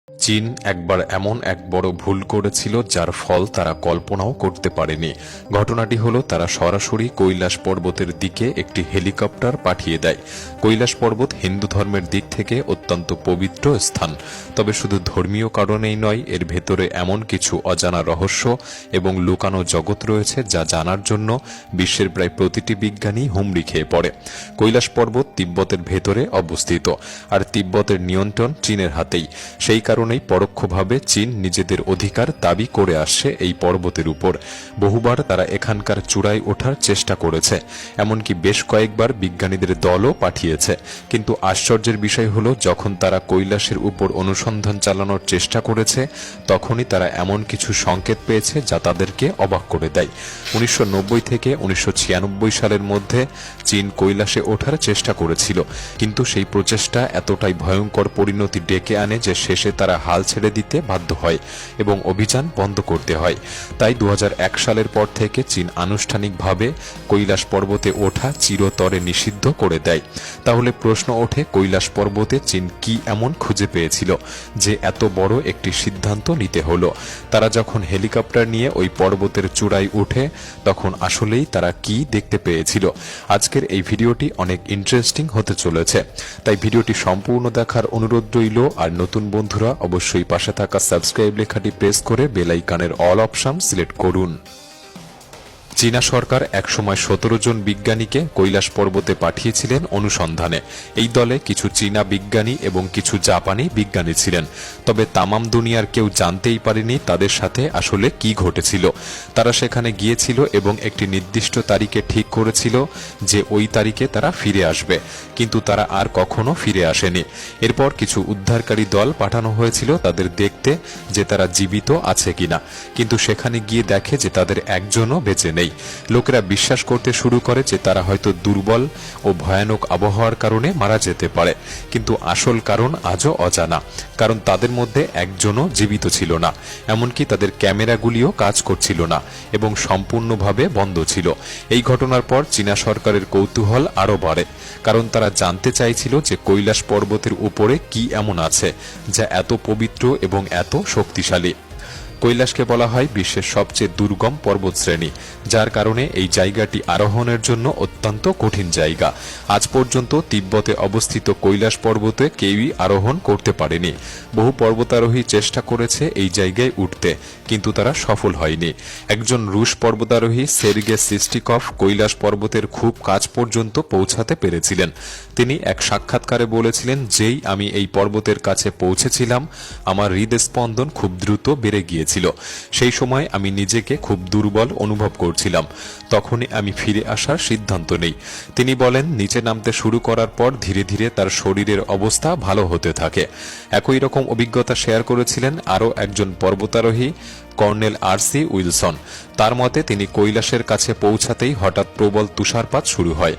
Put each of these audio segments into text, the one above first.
চীন একবার এমন এক বড় ভুল করেছিল যার ফল তারা কল্পনাও করতে পারেনি। ঘটনাটি হলো তারা সরাসরি কৈলাস পর্বতের দিকে একটি হেলিকপ্টার পাঠিয়ে দেয়। কৈলাস পর্বত হিন্দু ধর্মের দিক থেকে অত্যন্ত পবিত্র স্থান, তবে শুধু ধর্মীয় কারণেই নয়, এর ভেতরে এমন কিছু অজানা রহস্য এবং লুকানো জগৎ রয়েছে যা জানার জন্য বিশ্বের প্রায় প্রতিটি বিজ্ঞানী হুমড়ি খেয়ে পড়ে। কৈলাস পর্বত তিব্বতের ভেতরে অবস্থিত, আর তিব্বতের নিয়ন্ত্রণ চীনের হাতেই। সেই কারণেই পরোক্ষভাবে চীন নিজেদের অধিকার দাবি করে আসছে এই পর্বতের উপর। বহুবার তারা এখানকার চূড়ায় ওঠার চেষ্টা করেছে, এমনকি বেশ কয়েকবার বিজ্ঞানীদের দলও পাঠিয়েছে। কিন্তু আশ্চর্যের বিষয় হলো, যখন তারা কৈলাসের উপর অনুসন্ধান চালানোর চেষ্টা করেছে, তখনই তারা এমন কিছু সংকেত পেয়েছে যা তাদেরকে অবাক করে দেয়। 1990 থেকে 1996 সালের মধ্যে চীন কৈলাসে ওঠার চেষ্টা করেছিল, কিন্তু সেই প্রচেষ্টা এতটাই ভয়ঙ্কর পরিণতি ডেকে আনে যে শেষে তারা হাল ছেড়ে দিতে বাধ্য হয় এবং অভিযান বন্ধ করতে হয়। তাই 2001 সালের পর থেকে চীন আনুষ্ঠানিকভাবে কৈলাস পর্বতে ওঠা চিরতরে নিষিদ্ধ করে দেয়। তাহলে প্রশ্ন ওঠে, কৈলাস পর্বতে চীন কি এমন খুঁজে পেয়েছিল যে এত বড় একটি সিদ্ধান্ত নিতে হলো? তারা যখন হেলিকপ্টার নিয়ে ওই পর্বতের চূড়ায় উঠে, তখন আসলেই তারা কি দেখতে পেয়েছিল? আজকের এই ভিডিওটি অনেক ইন্টারেস্টিং হতে চলেছে, তাই ভিডিওটি সম্পূর্ণ দেখার অনুরোধ রইল। আর নতুন বন্ধুরা অবশ্যই পাশে থাকা সাবস্ক্রাইব লেখাটি প্রেস করে বেল আইকনের অল অপশন সিলেক্ট করুন। চীনা সরকার একসময় 17 জন বিজ্ঞানীকে কৈলাস পর্বতে পাঠিয়েছিলেন অনুসন্ধানে। এই দলে কিছু চীনা বিজ্ঞানী এবং কিছু জাপানি বিজ্ঞানী ছিলেন, তবে তামাম দুনিয়ার কেউ জানতেই পারেনি তাদের সাথে আসলে কি ঘটেছিল। তারা সেখানে গিয়েছিল এবং একটি নির্দিষ্ট তারিখে ঠিক করেছিল যে ওই তারিখে তারা ফিরে আসবে, কিন্তু তারা আর কখনো ফিরে আসেনি। এরপর কিছু উদ্ধারকারী দল পাঠানো হয়েছিল তাদের দেখতে যে তারা জীবিত আছে কিনা, কিন্তু সেখানে গিয়ে দেখে যে তাদের একজনও বেঁচে নেই। লোকেরা বিশ্বাস করতে শুরু করে যে তারা হয়তো দুর্বল ও ভয়ানক আবহাওয়ার কারণে মারা যেতে পারে, কিন্তু আসল কারণ আজও অজানা। কারণ তাদের মধ্যে একজনও জীবিত ছিল না, এমনকি তাদের ক্যামেরাগুলিও কাজ করছিল না এবং সম্পূর্ণভাবে বন্ধ ছিল। এই ঘটনার পর চীনা সরকারের কৌতূহল আরও বাড়ে, কারণ তারা জানতে চাইছিল যে কৈলাস পর্বতের উপরে কি এমন আছে যা এত পবিত্র এবং এত শক্তিশালী। কৈলাসকে বলা হয় বিশ্বের সবচেয়ে দুর্গম পর্বতশ্রেণী, যার কারণে এই জায়গাটি আরোহণের জন্য অত্যন্ত কঠিন জায়গা। আজ পর্যন্ত তিব্বতে অবস্থিত কৈলাস পর্বতে কেউই আরোহণ করতে পারেনি। বহু পর্বতারোহী চেষ্টা করেছে এই জায়গায় উঠতে, কিন্তু তারা সফল হয়নি। একজন রুশ পর্বতারোহী সের্গে সিস্টিকভ কৈলাস পর্বতের খুব কাছ পর্যন্ত পৌঁছাতে পেরেছিলেন। তিনি এক সাক্ষাৎকারে বলেছিলেন, যেই আমি এই পর্বতের কাছে পৌঁছেছিলাম, আমার হৃদস্পন্দন খুব দ্রুত বেড়ে গিয়েছিল। সেই সময় আমি নিজেকে খুব দুর্বল অনুভব করছিলাম। তখনই আমি ফিরে আসার সিদ্ধান্ত নেই। তিনি বলেন, নিচে নামতে শুরু করার পর ধীরে ধীরে তার শরীরের অবস্থা ভালো হতে থাকে। একই রকম অভিজ্ঞতা শেয়ার করেছিলেন আরও একজন পর্বতারোহী, কর্নেল আরসি উইলসন। তার মতে তিনি কৈলাসের কাছে পৌঁছাতেই হঠাৎ প্রবল তুষারপাত শুরু হয়,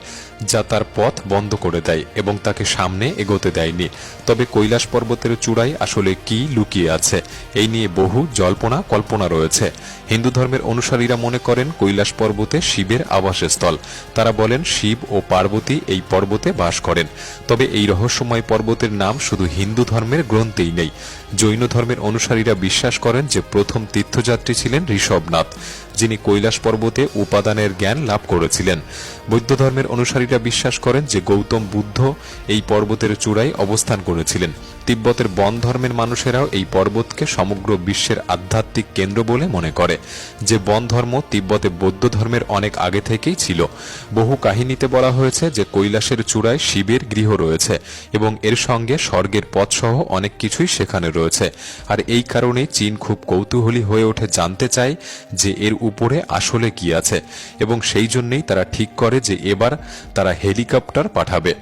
যা তার পথ বন্ধ করে দেয় এবং তাকে সামনে এগোতে দেয়নি। তবে কৈলাস পর্বতের চূড়ায় আসলে কি লুকিয়ে আছে, এই নিয়ে বহু জল্পনা কল্পনা রয়েছে। হিন্দু ধর্মের অনুসারীরা মনে করেন কৈলাস পর্বতে শিবের আবাসস্থল। তারা বলেন শিব ও পার্বতী এই পর্বতে বাস করেন। তবে এই রহস্যময় পর্বতের নাম শুধু হিন্দু ধর্মের গ্রন্থেই নেই। জৈন ধর্মের অনুসারীরা বিশ্বাস করেন যে প্রথম তীর্থযাত্রী ছিলেন ঋষভনাথ, যিনি কৈলাস পর্বতে উপাদানের জ্ঞান লাভ করেছিলেন। বৌদ্ধ ধর্মের অনুসারীরা বিশ্বাস করেন যে গৌতম বুদ্ধ এই পর্বতের চূড়ায় অবস্থান করেছিলেন। তিব্বতের বন ধর্মের মানুষেরাও এই পর্বতকে সমগ্র বিশ্বের আধ্যাত্মিক কেন্দ্র বলে মনে করে। যে বন ধর্ম তিব্বতে বৌদ্ধ ধর্মের অনেক আগে থেকেই ছিল। বহু কাহিনীতে বলা হয়েছে যে কৈলাসের চূড়ায় শিবের গৃহ রয়েছে এবং এর সঙ্গে স্বর্গের পথসহ অনেক কিছুই সেখানে রয়েছে। আর এই কারণেই চীন খুব কৌতূহলী হয়ে ওঠে জানতে চায় যে এর উপরে আসলে কি আছে, এবং সেই জন্যই তারা ঠিক করে যে এবার তারা হেলিকপ্টার পাঠাবে।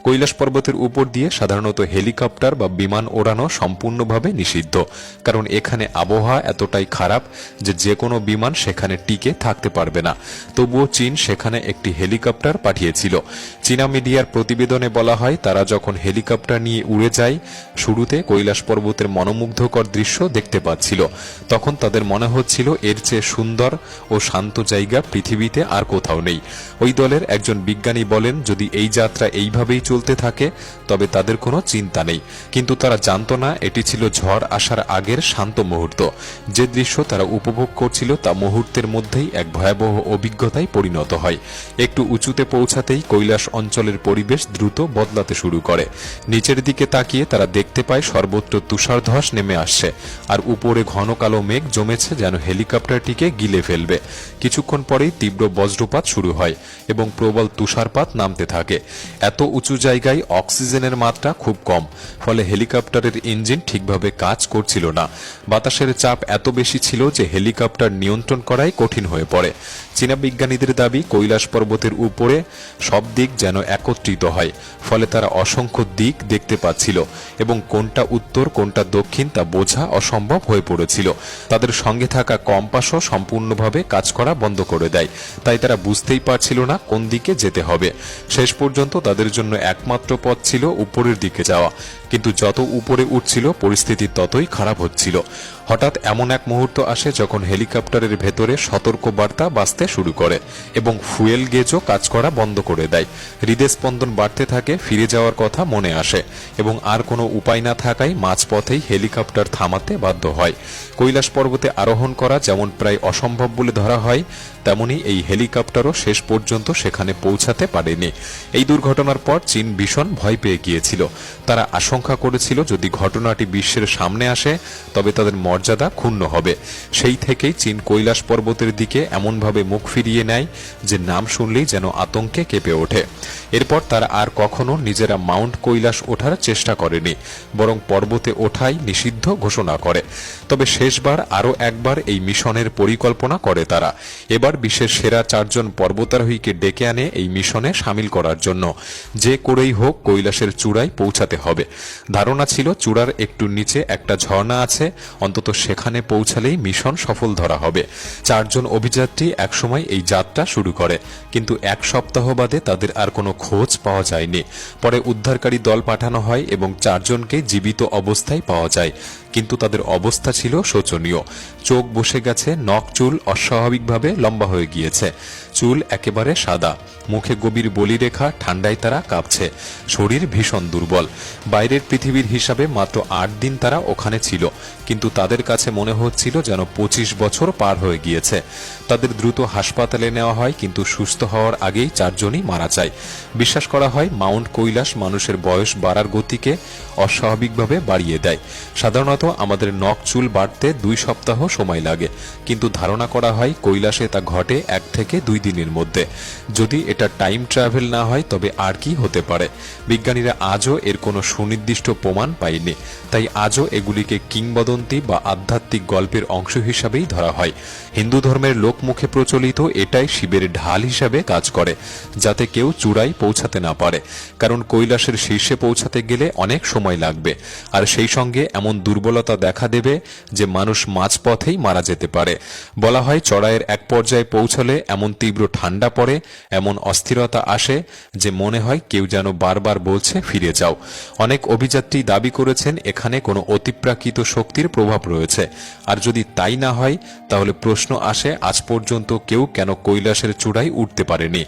কৈলাস পর্বতের উপর দিয়ে সাধারণত হেলিকপ্টার বা বিমান ওড়ানো সম্পূর্ণভাবে নিষিদ্ধ, কারণ এখানে আবহাওয়া এতটাই খারাপ যে যে কোনো বিমান সেখানে টিকে থাকতে পারবে না। তবুও চীন সেখানে একটি হেলিকপ্টার পাঠিয়েছিল। চীনা মিডিয়ার প্রতিবেদনে বলা হয়, তারা যখন হেলিকপ্টার নিয়ে উড়ে যায়, শুরুতে কৈলাস পর্বতের মনোমুগ্ধকর দৃশ্য দেখতে পাচ্ছিল। তখন তাদের মনে হচ্ছিল এর চেয়ে সুন্দর ও শান্ত জায়গা পৃথিবীতে আর কোথাও নেই। ওই দলের একজন বিজ্ঞানী বলেন, যদি এই যাত্রা এইভাবেই চলতে থাকে তবে তাদের কোনো চিন্তা নেই। কিন্তু কিন্তু তারা জানত না এটি ছিল ঝড় আসার আগের শান্ত মুহূর্ত। যে দৃশ্য তারা উপভোগ করছিল তা মুহূর্তের মধ্যেই এক ভয়াবহ অভিজ্ঞতায় পরিণত হয়। একটু উঁচুতে পৌঁছাতেই কৈলাস অঞ্চলের পরিবেশ দ্রুত বদলাতে শুরু করে। নিচের দিকে তাকিয়ে তারা দেখতে পায় সর্বত্র তুষারধস নেমে আসছে, আর উপরে ঘন কালো মেঘ জমেছে যেন হেলিকপ্টারটিকে গিলে ফেলবে। কিছুক্ষণ পরেই তীব্র বজ্রপাত শুরু হয় এবং প্রবল তুষারপাত নামতে থাকে। এত উঁচু জায়গায় অক্সিজেনের মাত্রা খুব কম, ফলে হেলিকপ্টারের ইঞ্জিন ঠিকভাবে কাজ করছিল না। বাতাসের চাপ এত বেশি ছিল যে হেলিকপ্টার নিয়ন্ত্রণ করাই কঠিন হয়ে পড়ে। চীনা বিজ্ঞানীদের দাবি কৈলাস পর্বতের উপরে সব দিক যেন একত্রিত হয়, ফলে তারা অসংখ্য দিক দেখতে পাচ্ছিল এবং কোনটা উত্তর কোনটা দক্ষিণ তা বোঝা অসম্ভব হয়ে পড়েছিল। তাদের সঙ্গে থাকা কম্পাসও সম্পূর্ণভাবে কাজ করা বন্ধ করে দেয়, তাই তারা বুঝতেই পারছিল না কোন দিকে যেতে হবে। শেষ পর্যন্ত তাদের জন্য একমাত্র পথ ছিল উপরের দিকে যাওয়া, কিন্তু যত উপরে উঠছিল পরিস্থিতি ততই খারাপ হচ্ছিল। হঠাৎ এমন এক মুহূর্ত আসে যখন হেলিকপ্টারের ভেতরে সতর্ক বার্তা বাজতে শুরু করে এবং ফুয়েল গেজও কাজ করা বন্ধ করে দেয়। হৃদস্পন্দন বাড়তে থাকে, ফিরে যাওয়ার কথা মনে আসে এবং আর কোনো উপায় না থাকায় মাঝপথেই হেলিকপ্টার থামাতে বাধ্য হয়। কৈলাস পর্বতে আরোহণ করা যেমন প্রায় অসম্ভব বলে ধরা হয়, তেমনি এই হেলিকপ্টারও শেষ পর্যন্ত সেখানে পৌঁছাতে পারেনি। এই দুর্ঘটনার পর চীন ভীষণ ভয় পেয়ে গিয়েছিল। তারা আশঙ্কা করেছিল যদি ঘটনাটি বিশ্বের সামনে আসে তবে তাদের মর্যাদা ক্ষুণ্ণ হবে। সেই থেকেই চীন কৈলাস পর্বতের দিকে এমনভাবে মুখ ফিরিয়ে নেয় যে নাম শুনলেই যেন আতঙ্কে কেঁপে ওঠে। এরপর তারা আর কখনো নিজেরা মাউন্ট কৈলাস ওঠার চেষ্টা করেনি, বরং পর্বতে ওঠাই নিষিদ্ধ ঘোষণা করে। তবে শেষবার আরও একবার এই মিশনের পরিকল্পনা করে তারা। এবার বিশ্বের সেরা 4 জন পর্বতারোহীকে ডেকে আনে এই মিশনে সামিল করার জন্য। যে করেই হোক কৈলাসের চূড়ায় পৌঁছাতে হবে। ধারণা ছিল চূড়ার একটু নিচে একটা ঝর্ণা আছে, অন্তত সেখানে পৌঁছালেই মিশন সফল ধরা হবে। 4 জন অভিযাত্রী একসময় এই যাত্রা শুরু করে, কিন্তু এক সপ্তাহ বাদে তাদের আর কোনো খোঁজ পাওয়া যায়নি। পরে উদ্ধারকারী দল পাঠানো হয় এবং 4 জনকে জীবিত অবস্থায় পাওয়া যায়, কিন্তু তাদের অবস্থা ছিল শোচনীয়। চোখ বসে গেছে, নখ চুল অস্বাভাবিকভাবে লম্বা হয়ে গিয়েছে, চুল একেবারে সাদা, মুখে গভীর বলিরেখা, ঠান্ডায় তারা কাঁপছে, শরীর ভীষণ দুর্বল। বাইরের পৃথিবীর হিসাবে মাত্র 8 দিন তারা ওখানে ছিল, কিন্তু তাদের কাছে মনে হচ্ছিল যেন 25 বছর পার হয়ে গিয়েছে। তাদের দ্রুত হাসপাতালে নেওয়া হয়, কিন্তু সুস্থ হওয়ার আগেই 4 জনই মারা যায়। বিশ্বাস করা হয় মাউন্ট কৈলাস মানুষের বয়স বাড়ার গতিকে অস্বাভাবিকভাবে বাড়িয়ে দেয়। সাধারণত আমাদের নখ চুল বাড়তে 2 সপ্তাহ সময় লাগে, কিন্তু ধারণা করা হয় কৈলাসে তা ঘটে 1 থেকে 2 দিনের মধ্যে। যদি এটা টাইম ট্রাভেল না হয় তবে আর কি হতে পারে? বিজ্ঞানীরা আজও এর কোনো সুনির্দিষ্ট প্রমাণ পায়নি, তাই আজও এগুলিকে কিংবদন্তি বা আধ্যাত্মিক গল্পের অংশ হিসাবেই ধরা হয়। হিন্দু ধর্মের লোকমুখে প্রচলিত এটাই শিবের ঢাল হিসাবে কাজ করে, যাতে কেউ চূড়ায় পৌঁছাতে না পারে, কারণ কৈলাসের শীর্ষে পৌঁছাতে গেলে অনেক সময় লাগবে, আর সেই সঙ্গে এমন দুর্বলতা দেখা দেবে যে মানুষ মাঝপথেই মারা যেতে পারে। বলা হয় চড়াইয়ের এক পর্যায়ে পৌঁছলে এমন তীব্র ঠান্ডা পড়ে, এমন অস্থিরতা আসে যে মনে হয় কেউ যেন বারবার বলছে ফিরে যাও। অনেক অভিযাত্রী দাবি করেছেন এখানে কোনো অতিপ্রাকৃত শক্তির প্রভাব রয়েছে, আর যদি তাই না হয় তাহলে প্রশ্ন আসে আজ পর্যন্ত কেউ কেন কৈলাসের চূড়ায় উঠতে পারেনি।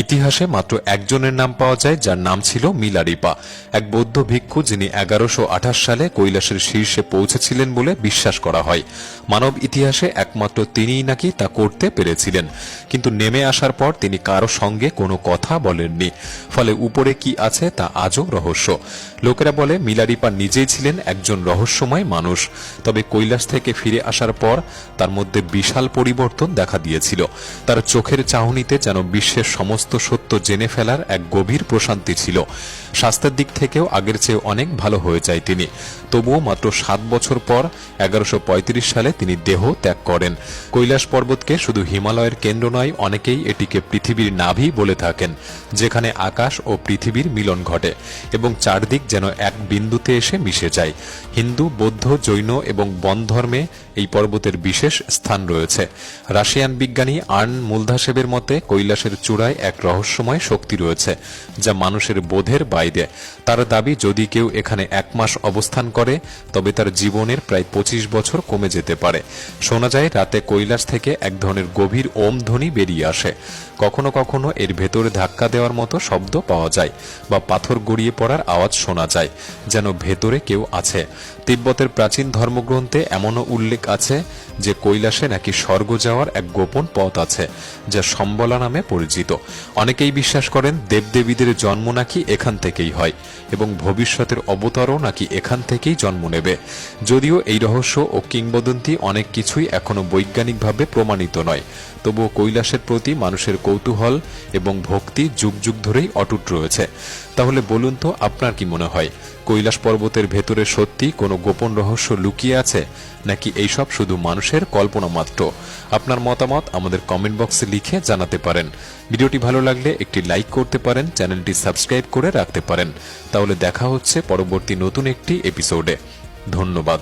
ইতিহাসে মাত্র একজনের নাম পাওয়া যায় যার নাম ছিল মিলারিপা, এক বৌদ্ধ ভিক্ষু যিনি 1128 সালে কৈলাসের শীর্ষে পৌঁছেছিলেন বলে বিশ্বাস করা হয়। মানব ইতিহাসে একমাত্র তিনিই নাকি তা করতে পেরেছিলেন, কিন্তু নেমে আসার পর তিনি কারো সঙ্গে কোনো কথা বলেননি, ফলে উপরে কি আছে তা আজও রহস্য। লোকেরা বলে মিলারিপা নিজেই ছিলেন একজন রহস্যময় মানুষ, তবে কৈলাস থেকে ফিরে আসার পর তার মধ্যে বিশাল পরিবর্তন দেখা দিয়েছিল। তার চোখের চাহনিতে যেন বিশ্বের সমস্ত সত্য জেনে ফেলার এক গভীর প্রশান্তি ছিল। স্বাস্থ্যের দিক থেকেও আগের চেয়ে অনেক ভালো হয়ে যায় তিনি। তবুও মাত্র 7 বছর পর 1135 সালে তিনি দেহ ত্যাগ করেন। কৈলাস পর্বতকে শুধু হিমালয়ের কেন্দ্র নয়, অনেকেই এটিকে পৃথিবীর নাভি বলে থাকেন, যেখানে আকাশ ও পৃথিবীর মিলন ঘটে এবং চারদিক যেন এক বিন্দুতে এসে মিশে যায়। হিন্দু, বৌদ্ধ, জৈন এবং বন ধর্মে এই পর্বতের বিশেষ স্থান রয়েছে। রাশিয়ান বিজ্ঞানী আর্ন মুলধাসেবের মতে কৈলাসের চূড়ায় এক রহস্যময় শক্তি রয়েছে, যা মানুষের বোধের বাইরে। বাইরে। তার দাবি যদি কেউ এখানে 1 মাস অবস্থান করে তবে তার জীবনের প্রায় 25 বছর কমে যেতে পারে। শোনা যায় রাতে কৈলাস থেকে এক ধরনের গভীর ওম ধ্বনি বেরিয়ে আসে। কখনো কখনো এর ভেতরে ধাক্কা দেওয়ার মতো শব্দ পাওয়া যায় বা পাথর গড়িয়ে পড়ার আওয়াজ শোনা যায়, যেন ভেতরে কেউ আছে। তিব্বতের প্রাচীন ধর্মগ্রন্থে এমনও উল্লেখ আছে যে কৈলাসে নাকি স্বর্গ যাওয়ার এক গোপন পথ আছে, যা সম্বলা নামে পরিচিত। অনেকেই বিশ্বাস করেন দেবদেবীদের জন্ম নাকি এখান থেকেই হয় এবং ভবিষ্যতের অবতারও নাকি এখান থেকেই জন্ম নেবে। যদিও এই রহস্য ও কিংবদন্তি অনেক কিছুই এখনো বৈজ্ঞানিকভাবে প্রমাণিত নয়, তবুও কৈলাসের প্রতি মানুষের কৌতূহল এবং ভক্তি যুগ যুগ ধরেই অটুট রয়েছে। তাহলে বলুন তো, আপনার কি মনে হয় কৈলাস পর্বতের ভেতরে সত্যি কোনো গোপন রহস্য লুকিয়ে আছে, নাকি এইসব শুধু মানুষের কল্পনা মাত্র? আপনার মতামত আমাদের কমেন্ট বক্সে লিখে জানাতে পারেন। ভিডিওটি ভালো লাগলে একটি লাইক করতে পারেন, চ্যানেলটি সাবস্ক্রাইব করে রাখতে পারেন। তাহলে দেখা হচ্ছে পরবর্তী নতুন একটি এপিসোডে। ধন্যবাদ।